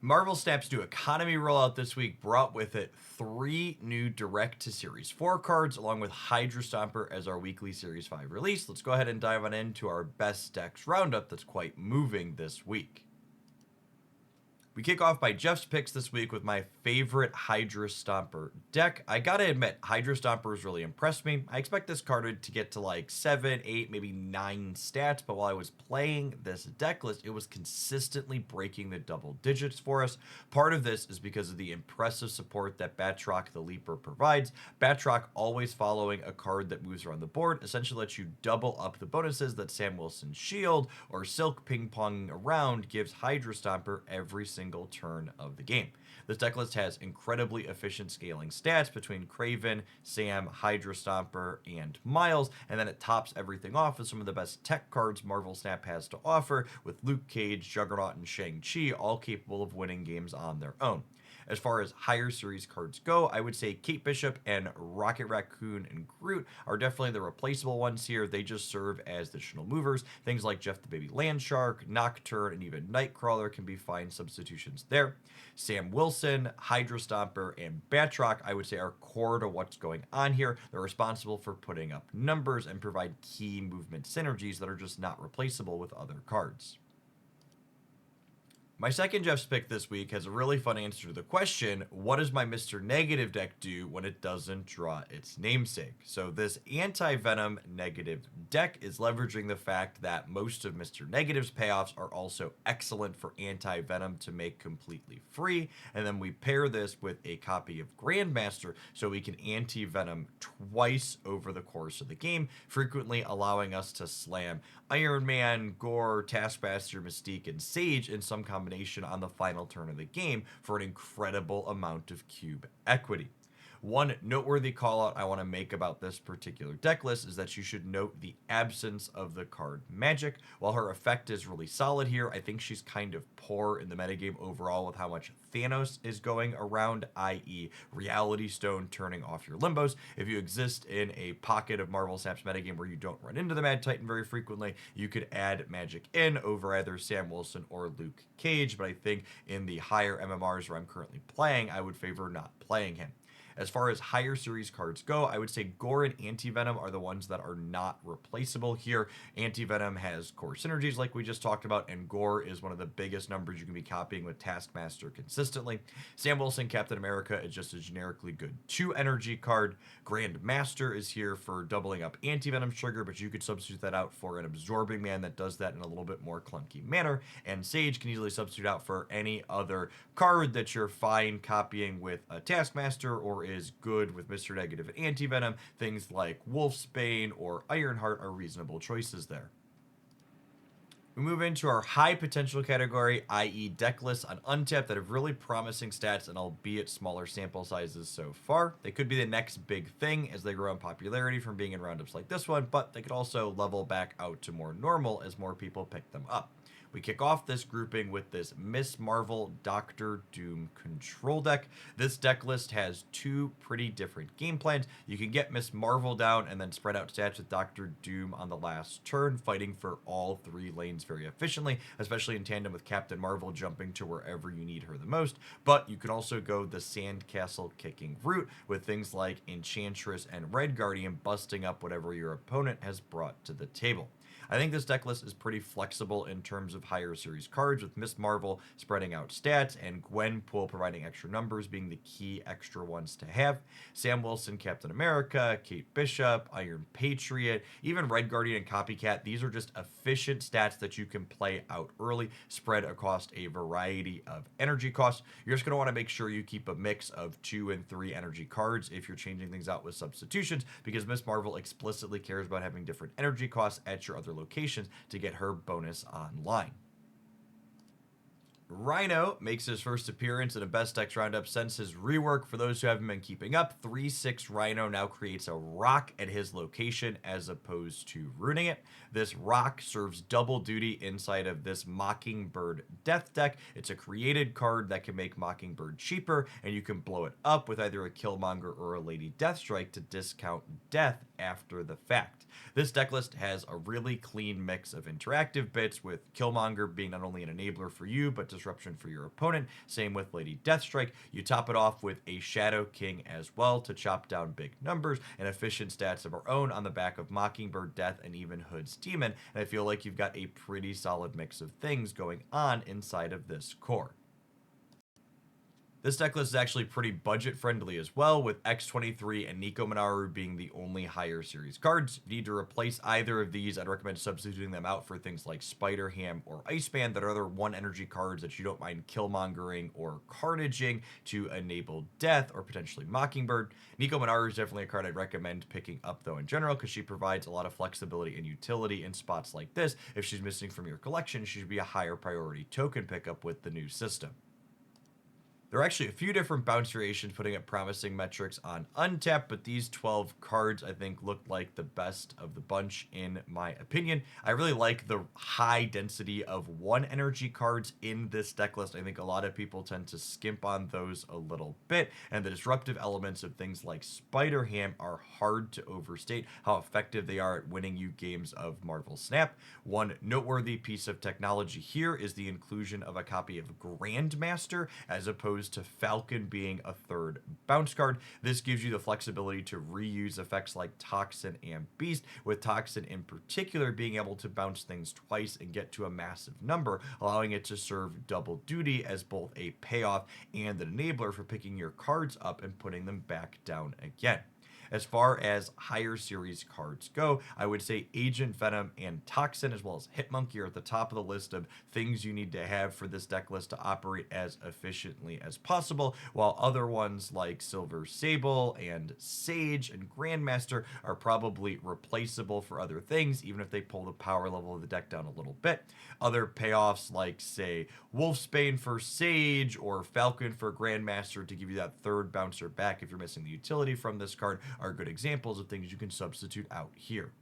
Marvel Snap's new economy rollout this week brought with it 3 new direct to Series 4 cards, along with Hydra Stomper as our weekly Series 5 release. Let's go ahead and dive on into our best decks roundup that's quite moving this week. We kick off by Jeff's picks this week with my favorite Hydra Stomper deck. I gotta admit, Hydra Stomper has really impressed me. I expect this card to get to like 7, 8, maybe 9 stats, but while I was playing this deck list, it was consistently breaking the double digits for us. Part of this is because of the impressive support that Batroc the Leaper provides. Batroc always following a card that moves around the board essentially lets you double up the bonuses that Sam Wilson's Shield or Silk ping-ponging around gives Hydra Stomper every single turn of the game. This deck list has incredibly efficient scaling stats between Kraven, Sam, Hydra Stomper, and Miles, and then it tops everything off with some of the best tech cards Marvel Snap has to offer, with Luke Cage, Juggernaut, and Shang-Chi all capable of winning games on their own. As far as higher series cards go, I would say Kate Bishop and Rocket Raccoon and Groot are definitely the replaceable ones here. They just serve as additional movers. Things like Jeff the Baby Landshark, Nocturne, and even Nightcrawler can be fine substitutions there. Sam Wilson, Hydra Stomper, and Batroc, I would say, are core to what's going on here. They're responsible for putting up numbers and provide key movement synergies that are just not replaceable with other cards. My second Jeff's pick this week has a really fun answer to the question, what does my Mr. Negative deck do when it doesn't draw its namesake? So this Anti-venom negative deck is leveraging the fact that most of Mr. Negative's payoffs are also excellent for Anti-venom to make completely free, and then we pair this with a copy of Grandmaster so we can Anti-venom twice over the course of the game, frequently allowing us to slam Iron Man, Gore, Taskmaster, Mystique, and Sage in some combination on the final turn of the game for an incredible amount of cube equity. One noteworthy call out I want to make about this particular deck list is that you should note the absence of the card Magic. While her effect is really solid here, I think she's kind of poor in the metagame overall with how much Thanos is going around, i.e. Reality Stone turning off your Limbos. If you exist in a pocket of Marvel Snap's metagame where you don't run into the Mad Titan very frequently, you could add Magic in over either Sam Wilson or Luke Cage, but I think in the higher MMRs where I'm currently playing, I would favor not playing him. As far as higher series cards go, I would say Gore and Anti-venom are the ones that are not replaceable here. Anti-venom has core synergies like we just talked about, and Gore is one of the biggest numbers you can be copying with Taskmaster consistently. Sam Wilson, Captain America, is just a generically good 2 energy card. Grandmaster is here for doubling up Anti-venom's trigger, but you could substitute that out for an Absorbing Man that does that in a little bit more clunky manner, and Sage can easily substitute out for any other card that you're fine copying with a Taskmaster or is good with Mr. Negative and Anti-venom. Things like Wolfsbane or Ironheart are reasonable choices there. We move into our high potential category, i.e. deck lists on Untapped that have really promising stats and albeit smaller sample sizes so far. They could be the next big thing as they grow in popularity from being in roundups like this one, but they could also level back out to more normal as more people pick them up. We kick off this grouping with this Miss Marvel Doctor Doom control deck. This deck list has 2 pretty different game plans. You can get Miss Marvel down and then spread out stats with Doctor Doom on the last turn, fighting for all 3 lanes very efficiently, especially in tandem with Captain Marvel jumping to wherever you need her the most. But you can also go the Sandcastle kicking route with things like Enchantress and Red Guardian busting up whatever your opponent has brought to the table. I think this deck list is pretty flexible in terms of higher series cards, with Miss Marvel spreading out stats and Gwenpool providing extra numbers being the key extra ones to have. Sam Wilson, Captain America, Kate Bishop, Iron Patriot, even Red Guardian and Copycat, these are just efficient stats that you can play out early, spread across a variety of energy costs. You're just going to want to make sure you keep a mix of 2 and 3 energy cards if you're changing things out with substitutions, because Miss Marvel explicitly cares about having different energy costs at your other locations to get her bonus online. Rhino makes his first appearance in a Best Decks Roundup since his rework. For those who haven't been keeping up, 3/6 Rhino now creates a rock at his location as opposed to ruining it. This rock serves double duty inside of this Mockingbird death deck. It's a created card that can make Mockingbird cheaper, and you can blow it up with either a Killmonger or a Lady Deathstrike to discount death after the fact. This deck list has a really clean mix of interactive bits, with Killmonger being not only an enabler for you, but disruption for your opponent. Same with Lady Deathstrike. You top it off with a Shadow King as well to chop down big numbers and efficient stats of our own on the back of Mockingbird, Death, and even Hood's Demon. And I feel like you've got a pretty solid mix of things going on inside of this core. This deck list is actually pretty budget friendly as well, with X23 and Nico Minaru being the only higher series cards. If you need to replace either of these, I'd recommend substituting them out for things like Spider Ham or Iceman that are other 1 energy cards that you don't mind killmongering or carnaging to enable Death or potentially Mockingbird. Nico Minaru is definitely a card I'd recommend picking up though in general, because she provides a lot of flexibility and utility in spots like this. If she's missing from your collection, she should be a higher priority token pickup with the new system. There are actually a few different bounce variations putting up promising metrics on Untap, but these 12 cards I think look like the best of the bunch in my opinion. I really like the high density of 1 energy cards in this deck list. I think a lot of people tend to skimp on those a little bit, and the disruptive elements of things like Spider Ham are hard to overstate how effective they are at winning you games of Marvel Snap. One noteworthy piece of technology here is the inclusion of a copy of Grandmaster as opposed to Falcon being a 3rd bounce card. This gives you the flexibility to reuse effects like Toxin and Beast, with Toxin in particular being able to bounce things twice and get to a massive number, allowing it to serve double duty as both a payoff and an enabler for picking your cards up and putting them back down again. As far as higher series cards go, I would say Agent Venom and Toxin, as well as Hitmonkey, are at the top of the list of things you need to have for this deck list to operate as efficiently as possible, while other ones like Silver Sable and Sage and Grandmaster are probably replaceable for other things, even if they pull the power level of the deck down a little bit. Other payoffs like, say, Wolfsbane for Sage or Falcon for Grandmaster to give you that 3rd bouncer back if you're missing the utility from this card are good examples of things you can substitute out here.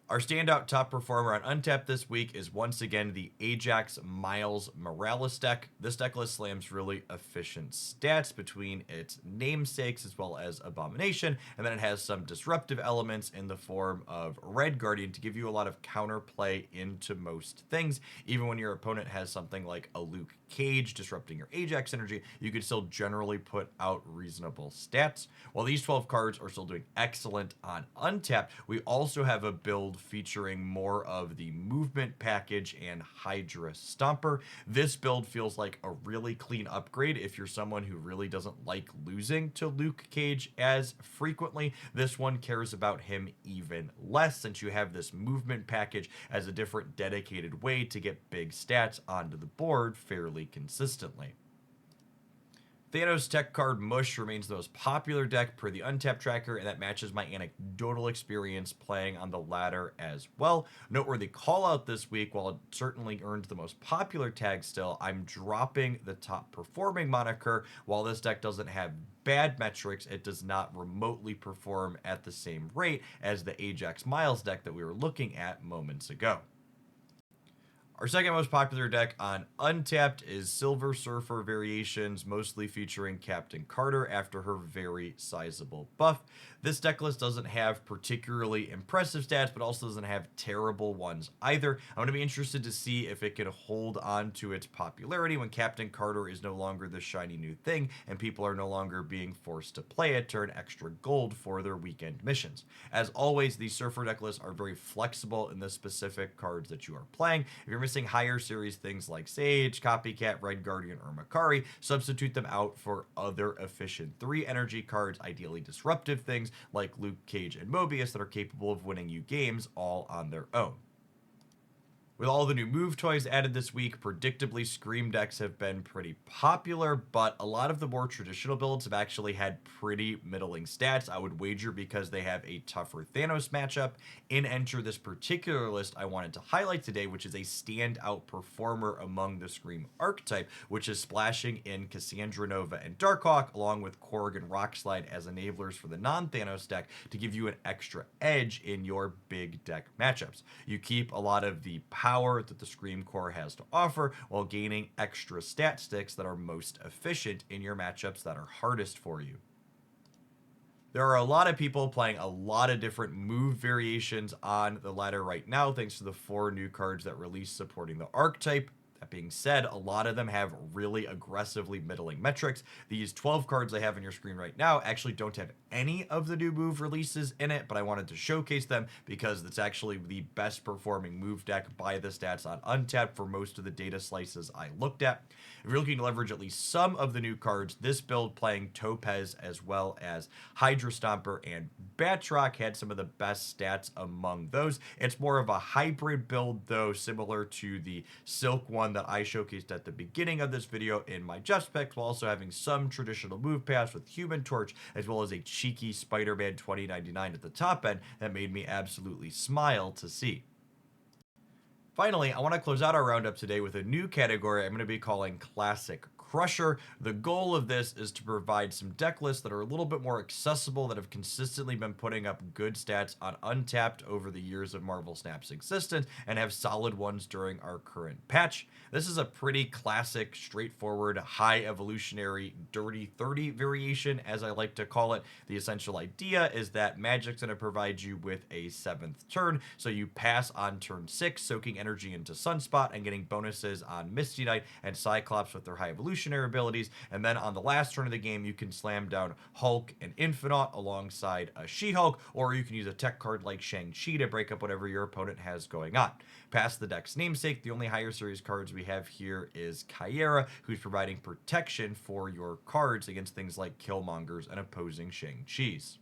Our standout top performer on Untap this week is once again the Ajax Miles Morales deck. This deck list slams really efficient stats between its namesakes as well as Abomination, and then it has some disruptive elements in the form of Red Guardian to give you a lot of counterplay into most things. Even when your opponent has something like a Luke Cage disrupting your Ajax energy, you could still generally put out reasonable stats. While these 12 cards are still doing excellent on Untap, we also have a build featuring more of the movement package and Hydra Stomper. This build feels like a really clean upgrade if you're someone who really doesn't like losing to Luke Cage as frequently. This one cares about him even less, since you have this movement package as a different dedicated way to get big stats onto the board fairly consistently. Thanos Tech Card Mush remains the most popular deck per the Untap tracker, and that matches my anecdotal experience playing on the latter as well. Noteworthy call out this week, while it certainly earned the most popular tag still, I'm dropping the top performing moniker. While this deck doesn't have bad metrics, it does not remotely perform at the same rate as the Ajax Miles deck that we were looking at moments ago. Our second most popular deck on Untapped is Silver Surfer Variations, mostly featuring Captain Carter after her very sizable buff. This deck list doesn't have particularly impressive stats, but also doesn't have terrible ones either. I'm going to be interested to see if it can hold on to its popularity when Captain Carter is no longer the shiny new thing and people are no longer being forced to play it to earn extra gold for their weekend missions. As always, these Surfer deck lists are very flexible in the specific cards that you are playing. If you're missing higher series things like Sage, Copycat, Red Guardian, or Makari, substitute them out for other efficient 3 energy cards, ideally disruptive things like Luke Cage and Mobius that are capable of winning you games all on their own. With all the new move toys added this week, predictably Scream decks have been pretty popular, but a lot of the more traditional builds have actually had pretty middling stats, I would wager because they have a tougher Thanos matchup. In enter this particular list I wanted to highlight today, which is a standout performer among the Scream archetype, which is splashing in Cassandra Nova and Darkhawk, along with Korg and Rockslide as enablers for the non-Thanos deck to give you an extra edge in your big deck matchups. You keep a lot of the power that the Scream core has to offer while gaining extra stat sticks that are most efficient in your matchups that are hardest for you. There are a lot of people playing a lot of different move variations on the ladder right now, thanks to the 4 new cards that released supporting the archetype. That being said, a lot of them have really aggressively middling metrics. These 12 cards I have on your screen right now actually don't have any of the new move releases in it, but I wanted to showcase them because it's actually the best performing move deck by the stats on Untapped for most of the data slices I looked at. If you're looking to leverage at least some of the new cards, this build playing Topaz as well as Hydra Stomper and Batroc had some of the best stats among those. It's more of a hybrid build though, similar to the Silk one that I showcased at the beginning of this video in my Just specs, while also having some traditional move paths with Human Torch as well as a cheeky Spider-Man 2099 at the top end that made me absolutely smile to see. Finally, I want to close out our roundup today with a new category I'm going to be calling Classic Crusher. The goal of this is to provide some deck lists that are a little bit more accessible, that have consistently been putting up good stats on Untapped over the years of Marvel Snap's existence, and have solid ones during our current patch. This is a pretty classic, straightforward, high evolutionary, dirty 30 variation, as I like to call it. The essential idea is that Magic's going to provide you with a 7th turn, so you pass on turn 6, soaking energy into Sunspot and getting bonuses on Misty Knight and Cyclops with their high evolutionary abilities, and then on the last turn of the game you can slam down Hulk and Infinite alongside a She-Hulk, or you can use a tech card like Shang-Chi to break up whatever your opponent has going on. Past the deck's namesake, the only higher series cards we have here is Kyera, who's providing protection for your cards against things like Killmongers and opposing Shang-Chi's.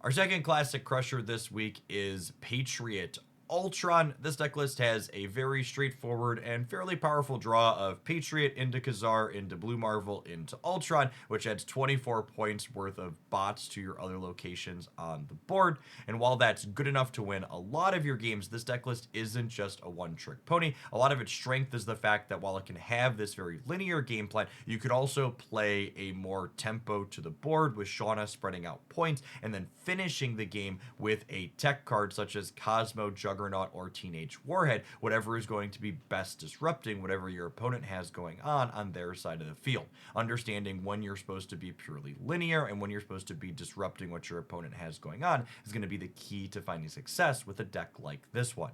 Our second Classic Crusher this week is Patriot Ultron. This deck list has a very straightforward and fairly powerful draw of Patriot into Khazar, into Blue Marvel, into Ultron, which adds 24 points worth of bots to your other locations on the board. And while that's good enough to win a lot of your games, this deck list isn't just a one-trick pony. A lot of its strength is the fact that while it can have this very linear game plan, you could also play a more tempo to the board with Shauna spreading out points and then finishing the game with a tech card such as Cosmo, Juggernaut, or Teenage Warhead, whatever is going to be best disrupting whatever your opponent has going on their side of the field. Understanding when you're supposed to be purely linear and when you're supposed to be disrupting what your opponent has going on is going to be the key to finding success with a deck like this one.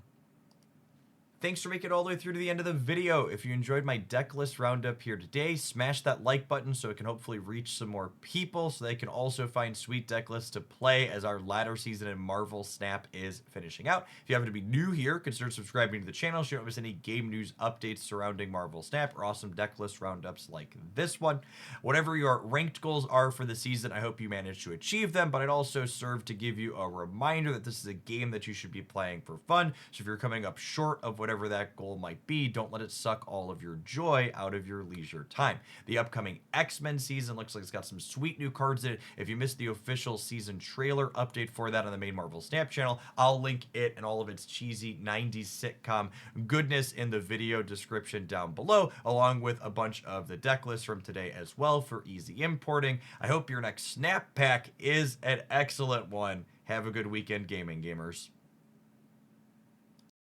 Thanks for making it all the way through to the end of the video. If you enjoyed my deck list roundup here today, smash that like button so it can hopefully reach some more people so they can also find sweet deck lists to play as our latter season in Marvel Snap is finishing out. If you happen to be new here, consider subscribing to the channel so you don't miss any game news updates surrounding Marvel Snap or awesome deck list roundups like this one. Whatever your ranked goals are for the season, I hope you manage to achieve them, but I'd also serve to give you a reminder that this is a game that you should be playing for fun. So if you're coming up short of whatever that goal might be, don't let it suck all of your joy out of your leisure time. The upcoming X-Men season looks like it's got some sweet new cards in it. If you missed the official season trailer update for that on the main Marvel Snap channel, I'll link it and all of its cheesy 90s sitcom goodness in the video description down below, along with a bunch of the deck lists from today as well for easy importing. I hope your next Snap pack is an excellent one. Have a good weekend gaming, gamers.